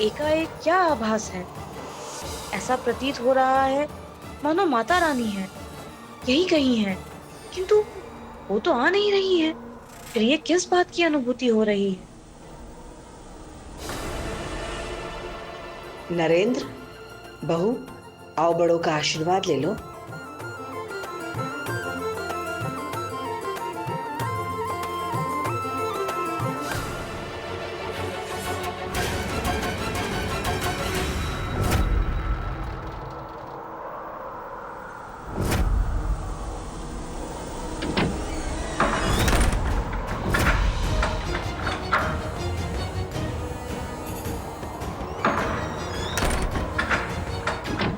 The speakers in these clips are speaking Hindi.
एकाएक क्या आभास है? ऐसा प्रतीत हो रहा है मानो माता रानी है, यही कहीं है, किंतु वो तो आ नहीं रही है। फिर ये किस बात की अनुभूति हो रही है? नरेंद्र, बहू, आओ बड़ों का आशीर्वाद ले लो।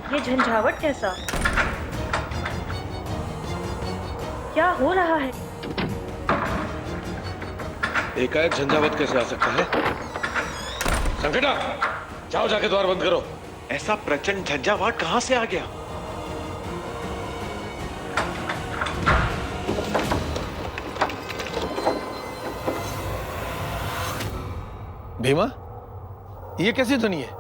ये झंझावट कैसा? क्या हो रहा है? एकाएक झंझावत कैसे आ सकता है? संकटा, जाओ जाके द्वार बंद करो। ऐसा प्रचंड झंझावात कहां से आ गया? भीमा, ये कैसी ध्वनि है?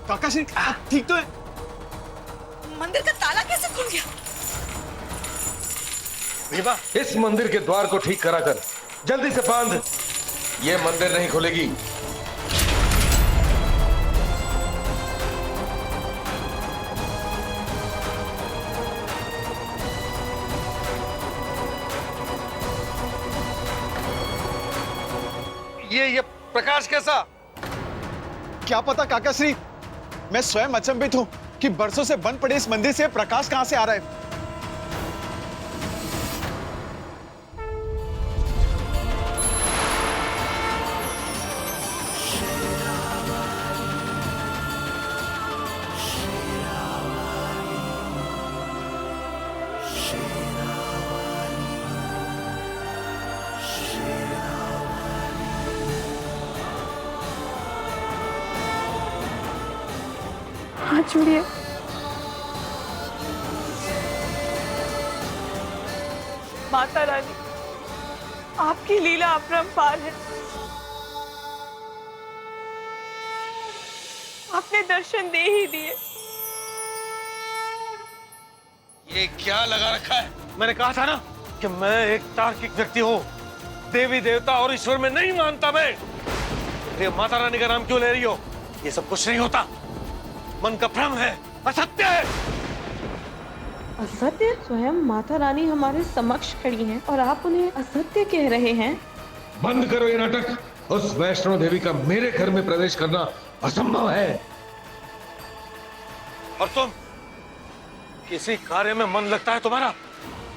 काकाश्री, ठीक तो है? मंदिर का ताला कैसे खुल गया? भीमा, इस मंदिर के द्वार को ठीक करा कर जल्दी से बांध। ये मंदिर नहीं खुलेगी। ये प्रकाश कैसा? क्या पता काकाश्री, मैं स्वयं अचंभित हूं कि बरसों से बंद पड़े इस मंदिर से प्रकाश कहां से आ रहा है। हाथ जोड़िए। माता रानी, आपकी लीला अपरंपार है। आपने दर्शन दे ही दिए। ये क्या लगा रखा है? मैंने कहा था ना कि मैं एक तार्किक व्यक्ति हूँ। देवी देवता और ईश्वर में नहीं मानता मैं। ये माता रानी का नाम क्यों ले रही हो? ये सब कुछ नहीं होता, मन का भ्रम है, असत्य है। असत्य? स्वयं माता रानी हमारे समक्ष खड़ी हैं और आप उन्हें असत्य कह रहे हैं? बंद करो ये नाटक। उस वैष्णो देवी का मेरे घर में प्रवेश करना असंभव है। और तुम, किसी कार्य में मन लगता है तुम्हारा?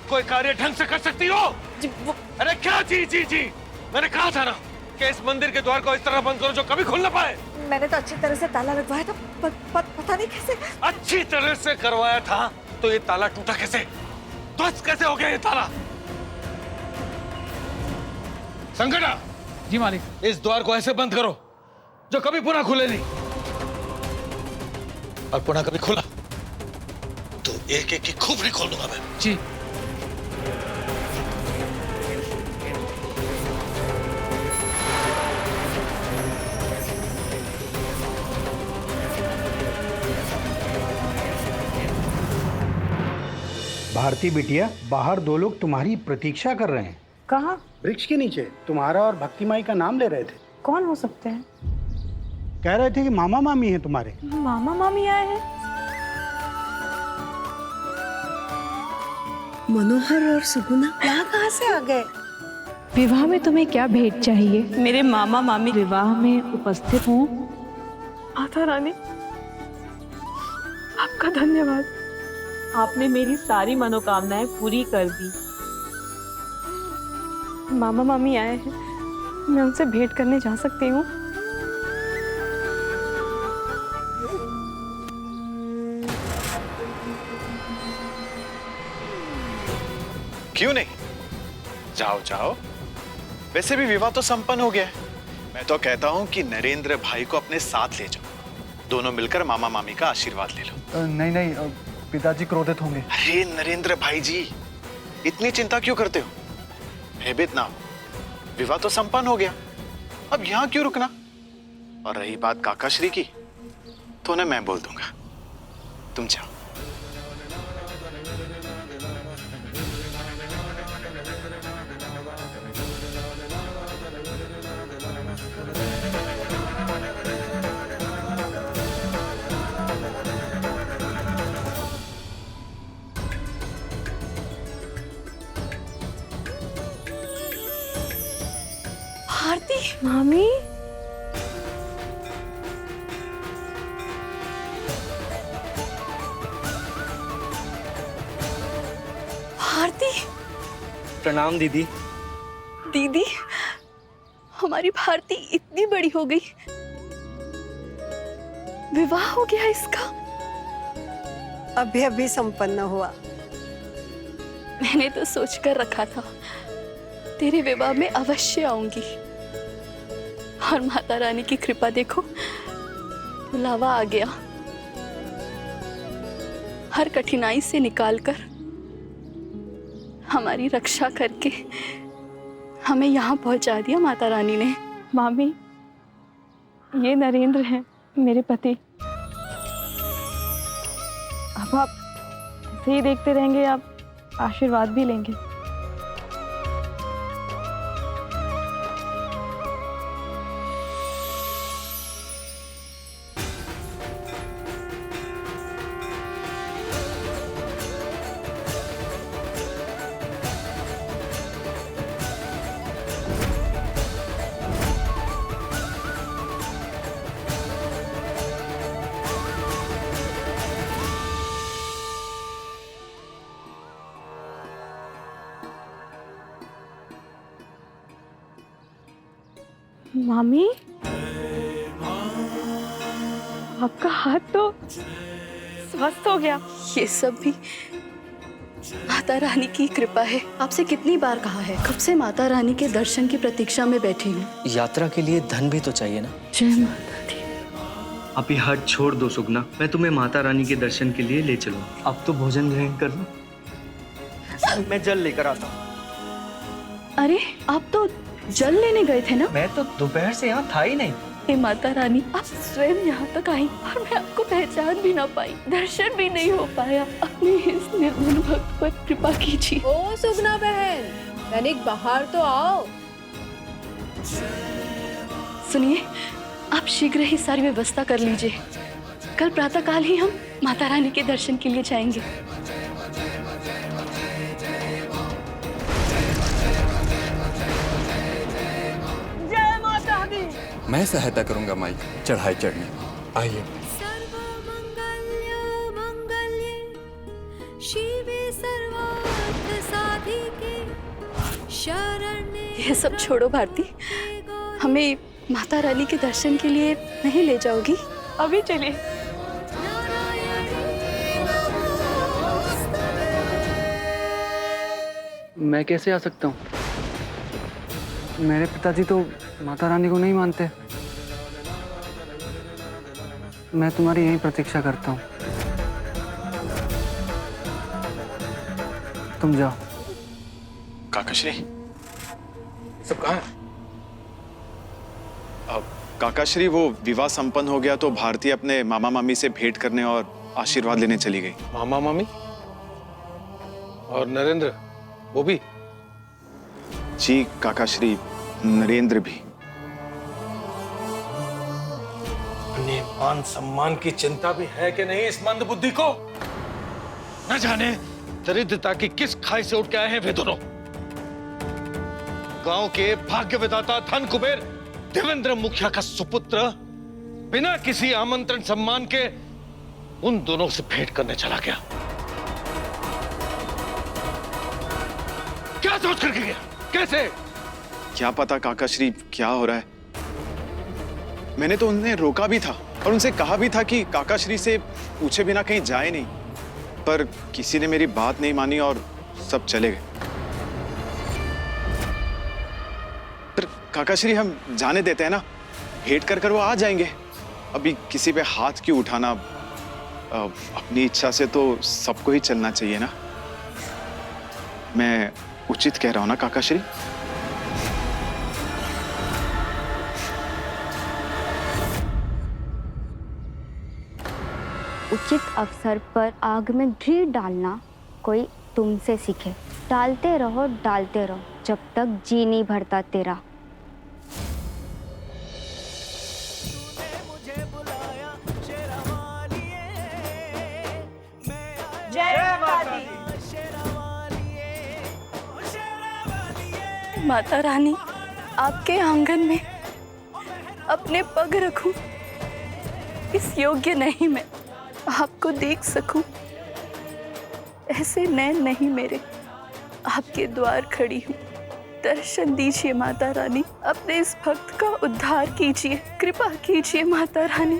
कोई कार्य ढंग से कर सकती हो? अरे क्या? जी जी जी, मैंने कहा था ना कि इस मंदिर के द्वार को इस तरह बंद करो जो कभी खुल ना पाए। मैंने तो अच्छी तरह से ताला लगवाया था, पता नहीं कैसे। अच्छी तरह से करवाया था तो ये ताला टूटा कैसे? ध्वस्त कैसे हो गया ये ताला? संकटा! जी मालिक। इस द्वार को ऐसे बंद करो जो कभी पुनः खुले नहीं, और पुनः कभी खुला तो एक एक की खोपड़ी खोल दूंगा मैं। जी। भारती बिटिया, बाहर दो लोग तुम्हारी प्रतीक्षा कर रहे हैं। कहाँ? वृक्ष के नीचे तुम्हारा और भक्ति माई का नाम ले रहे थे। कौन हो सकते हैं? कह रहे थे कि मामा मामी हैं तुम्हारे। मामा मामी आए हैं? मनोहर और सुगुना यहाँ कहाँ से आ गए? विवाह में तुम्हें क्या भेंट चाहिए? मेरे मामा मामी विवाह में उपस्थित हों। माता रानी, आपका धन्यवाद। आपने मेरी सारी मनोकामनाएं पूरी कर दी। मामा मामी आए हैं, मैं उनसे भेंट करने जा सकती हूँ? क्यों नहीं, जाओ जाओ। वैसे भी विवाह तो संपन्न हो गया है। मैं तो कहता हूँ कि नरेंद्र भाई को अपने साथ ले जाओ, दोनों मिलकर मामा मामी का आशीर्वाद ले लो। नहीं नहीं, पिताजी क्रोधित होंगे। अरे नरेंद्र भाई जी, इतनी चिंता क्यों करते हो? भयभीत ना हो, विवाह तो संपन्न हो गया, अब यहाँ क्यों रुकना? और रही बात काकाश्री की, तो उन्हें मैं बोल दूंगा, तुम जाओ। भारती, मामी, भारती, प्रणाम दीदी। दीदी, हमारी भारती इतनी बड़ी हो गई, विवाह हो गया इसका। अभी अभी संपन्न हुआ। मैंने तो सोच कर रखा था तेरे विवाह में अवश्य आऊंगी, और माता रानी की कृपा देखो, बुलावा आ गया। हर कठिनाई से निकालकर हमारी रक्षा करके हमें यहाँ पहुंचा दिया माता रानी ने। मामी, ये नरेंद्र हैं, मेरे पति। अब आप ऐसे ही देखते रहेंगे, आप आशीर्वाद भी लेंगे। मामी, आपका हाथ तो स्वस्थ हो गया। ये सब भी माता रानी की कृपा है। आपसे कितनी बार कहा है, कब से माता रानी के दर्शन की प्रतीक्षा में बैठी हूँ। यात्रा के लिए धन भी तो चाहिए ना। जय माता दी। आप ये हट छोड़ दो सुगना, मैं तुम्हें माता रानी के दर्शन के लिए ले चलूँ। अब तो भोजन ग्रहण कर लो, मैं जल लेकर आता हूँ। अरे, आप तो जल लेने गए थे ना? मैं तो दोपहर से यहाँ था ही नहीं। हे माता रानी, आप स्वयं यहाँ तक आई और मैं आपको पहचान भी ना पाई, दर्शन भी नहीं हो पाया। अपने इस निर्धन भक्त पर कृपा कीजिए। ओ सुगना बहन, तनिक बाहर तो आओ। सुनिए, आप शीघ्र ही सारी व्यवस्था कर लीजिए। कल प्रातःकाल ही हम माता रानी के दर्शन के लिए जाएंगे। मैं सहायता करूंगा माई चढ़ाई चढ़ने। आइए। ये सब छोड़ो भारती, हमें माता रानी के दर्शन के लिए नहीं ले जाओगी? अभी चलिए। मैं कैसे आ सकता हूँ? मेरे पिताजी तो माता रानी को नहीं मानते। मैं तुम्हारी यहीं प्रतीक्षा करता हूँ, तुम जाओ। काकाश्री, सब कहाँ है? अब काकाश्री, वो विवाह संपन्न हो गया तो भारती अपने मामा मामी से भेंट करने और आशीर्वाद लेने चली गई। मामा मामी और नरेंद्र वो भी? जी काकाश्री, नरेंद्र भी। अपने मान सम्मान की चिंता भी है कि नहीं इस मंद बुद्धि को? न जाने दरिद्रता की किस खाई से उठ के आए हैं वे दोनों। गांव के भाग्य विधाता धन कुबेर देवेंद्र मुखिया का सुपुत्र बिना किसी आमंत्रण सम्मान के उन दोनों से भेंट करने चला गया। क्या सोच करके गया? कैसे? क्या पता काकाश्री क्या हो रहा है। मैंने तो उन्हें रोका भी था और उनसे कहा भी था कि काकाश्री से पूछे बिना कहीं जाए नहीं, पर किसी ने मेरी बात नहीं मानी और सब चले गए। काकाश्री हम जाने देते हैं ना, भेंट कर कर वो आ जाएंगे। अभी किसी पे हाथ क्यों उठाना, अपनी इच्छा से तो सबको ही चलना चाहिए ना। मैं उचित कह रहा हूं ना काकाश्री? उचित अवसर पर आग में घी डालना कोई तुमसे सीखे। डालते रहो जब तक जी नहीं भरता तेरा। जय माता दी। माता रानी, आपके आंगन में अपने पग रखूं, इस योग्य नहीं मैं आपको देख सकूं। ऐसे नैन नहीं मेरे, आपके द्वार खड़ी हूं। दर्शन दीजिए माता रानी, अपने इस भक्त का उद्धार कीजिए, कृपा कीजिए माता रानी।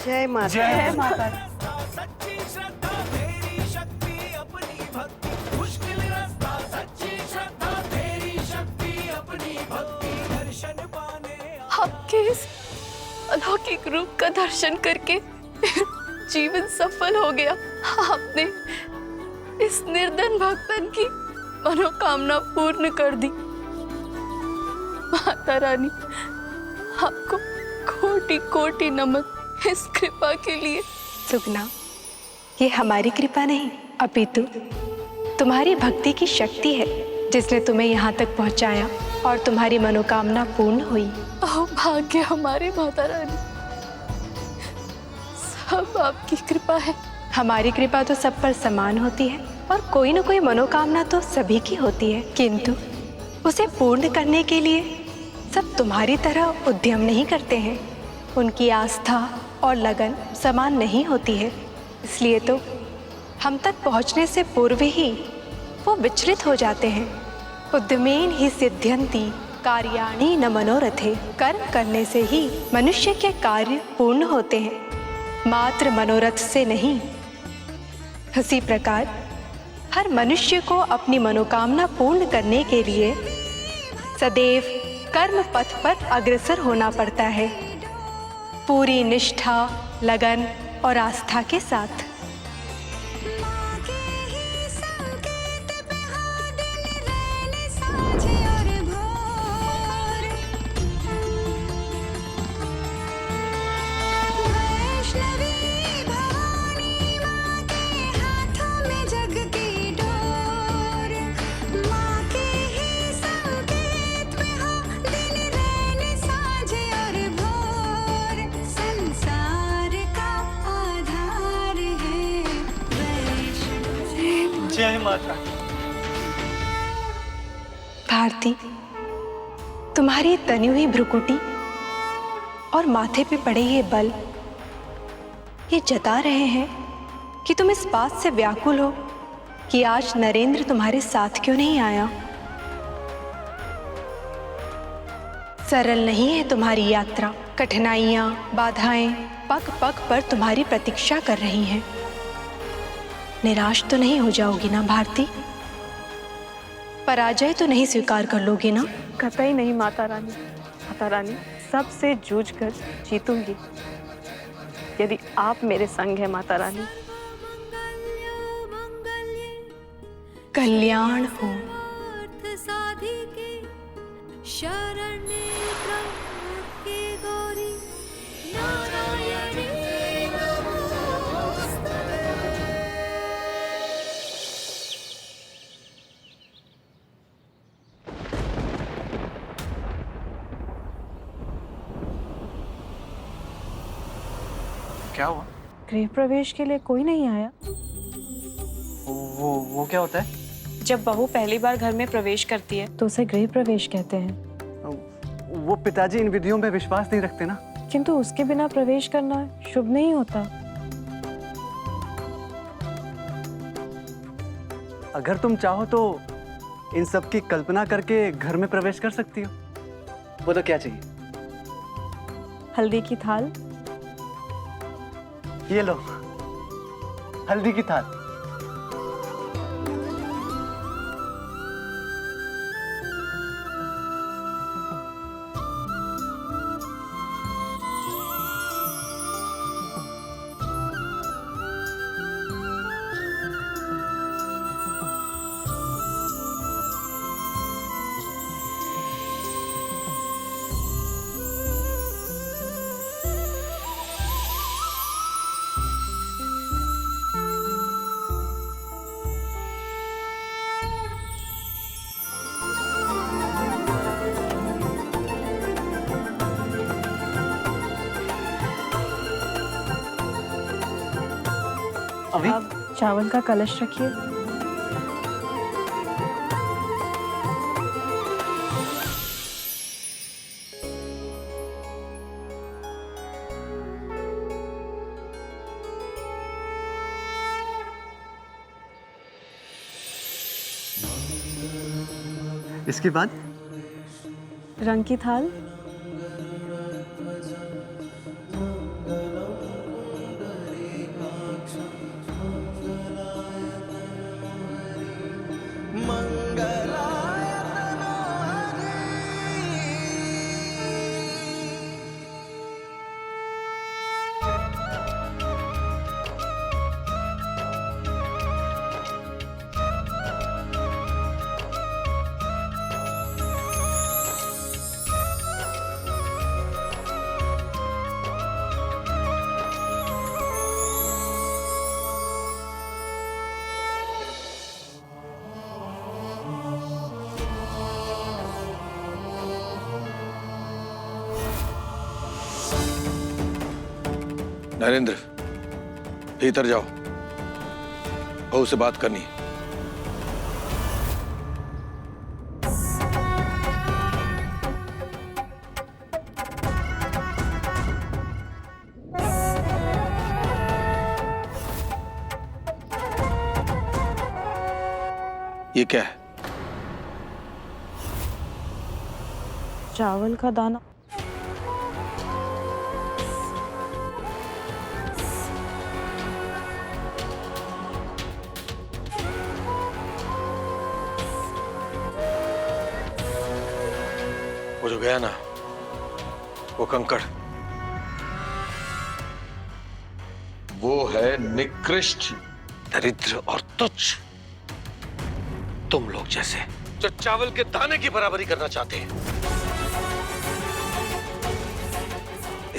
जय माता। जय माता दी। आपके इस अलौकिक रूप का दर्शन करके जीवन सफल हो गया। आपने इस निर्धन भक्तन की मनोकामना पूर्ण कर दी। माता रानी, आपको कोटि कोटि नमन इस कृपा के लिए। सुगना, ये हमारी कृपा नहीं अपितु तुम्हारी भक्ति की शक्ति है जिसने तुम्हें यहाँ तक पहुँचाया और तुम्हारी मनोकामना पूर्ण हुई। ओ भाग्य हमारे माता रानी, सब आपकी कृपा है। हमारी कृपा तो सब पर समान होती है और कोई न कोई मनोकामना तो सभी की होती है, किंतु उसे पूर्ण करने के लिए सब तुम्हारी तरह उद्यम नहीं करते हैं। उनकी आस्था और लगन समान नहीं होती है, इसलिए तो हम तक पहुँचने से पूर्व ही वो विचलित हो जाते हैं। उद्यमेन ही सिद्ध्यन्ति कार्याणि न मनोरथे। कर्म करने से ही मनुष्य के कार्य पूर्ण होते हैं, मात्र मनोरथ से नहीं। इसी प्रकार हर मनुष्य को अपनी मनोकामना पूर्ण करने के लिए सदैव कर्म पथ पर अग्रसर होना पड़ता है, पूरी निष्ठा, लगन और आस्था के साथ। जय माता। भारती, तुम्हारी तनी हुई भ्रुकुटी और माथे पे पड़े ये बल ये जता रहे हैं कि तुम इस बात से व्याकुल हो कि आज नरेंद्र तुम्हारे साथ क्यों नहीं आया। सरल नहीं है तुम्हारी यात्रा, कठिनाइयाँ, बाधाएं पग पग पर तुम्हारी प्रतीक्षा कर रही हैं। निराश तो नहीं हो जाओगी ना भारती? पराजय तो नहीं स्वीकार कर लोगी ना? कतई नहीं माता रानी। माता रानी, सबसे जूझ कर जीतूंगी यदि आप मेरे संग हैं माता रानी। कल्याण हो। क्या हुआ? गृह प्रवेश के लिए कोई नहीं आया। वो क्या होता है? जब बहू पहली बार घर में प्रवेश करती है तो उसे गृह प्रवेश कहते हैं। वो पिताजी इन विधियों में विश्वास नहीं रखते ना। किंतु उसके बिना प्रवेश करना शुभ नहीं होता। अगर तुम चाहो तो इन सब की कल्पना करके घर में प्रवेश कर सकती हो। वो तो क्या चाहिए? हल्दी की थाल। ये लो हल्दी की थाल। अब चावल का कलश रखिए। इसके बाद रंग की थाल। नरेंद्र, भीतर जाओ, बहू से बात करनी है। ये क्या है? चावल का दाना। वो जो गया ना, वो कंकड़, वो है निकृष्ट, दरिद्र और तुच्छ। तुम लोग जैसे जो चावल के दाने की बराबरी करना चाहते हैं।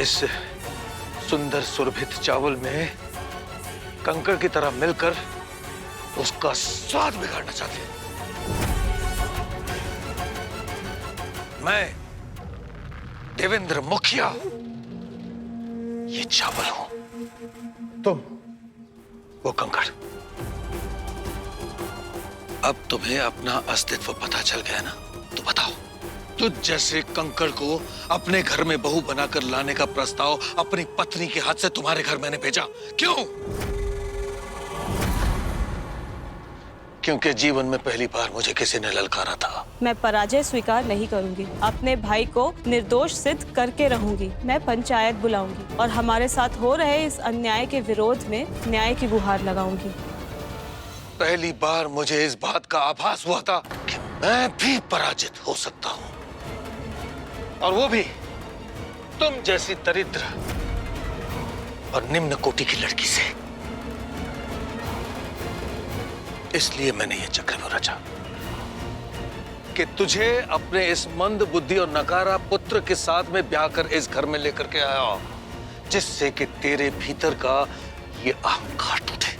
इस सुंदर सुरभित चावल में कंकड़ की तरह मिलकर उसका स्वाद बिगाड़ना चाहते हैं। मैं देवेंद्र मुखिया ये चावल हूं, तुम वो कंकड़। अब तुम्हें अपना अस्तित्व पता चल गया ना, तो बताओ, तुझ जैसे कंकड़ को अपने घर में बहू बनाकर लाने का प्रस्ताव अपनी पत्नी के हाथ से तुम्हारे घर मैंने भेजा, क्यों? क्योंकि जीवन में पहली बार मुझे किसी ने ललकारा था। मैं पराजय स्वीकार नहीं करूंगी। अपने भाई को निर्दोष सिद्ध करके रहूंगी। मैं पंचायत बुलाऊंगी और हमारे साथ हो रहे इस अन्याय के विरोध में न्याय की गुहार लगाऊंगी। पहली बार मुझे इस बात का आभास हुआ था कि मैं भी पराजित हो सकता हूं, और वो भी तुम जैसी दरिद्र और निम्न कोटि की लड़की से। इसलिए मैंने ये चक्रव्यूह रचा कि तुझे अपने इस मंद बुद्धि और नकारा पुत्र के साथ में ब्याह कर इस घर में लेकर के आया, जिससे कि तेरे भीतर का ये अहंकार टूटे।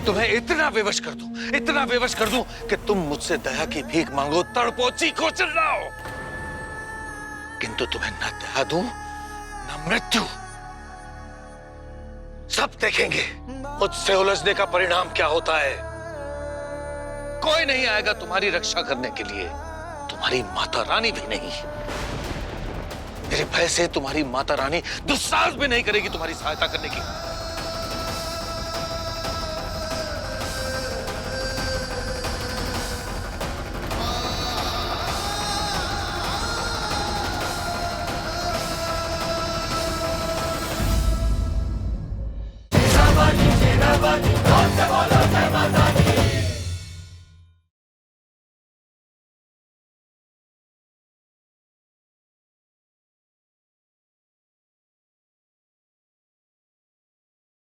तुम्हें इतना विवश कर दूं, इतना विवश कर दूं कि तुम मुझसे दया की भीख मांगो, तड़पो, चीखो, चिल्लाओ, किंतु तुम्हें न दया दूं न मृत्यु। सब देखेंगे मुझसे उलझने का परिणाम क्या होता है। कोई नहीं आएगा तुम्हारी रक्षा करने के लिए, तुम्हारी माता रानी भी नहीं। मेरे भय से तुम्हारी माता रानी दुस्साहस भी नहीं करेगी तुम्हारी सहायता करने की।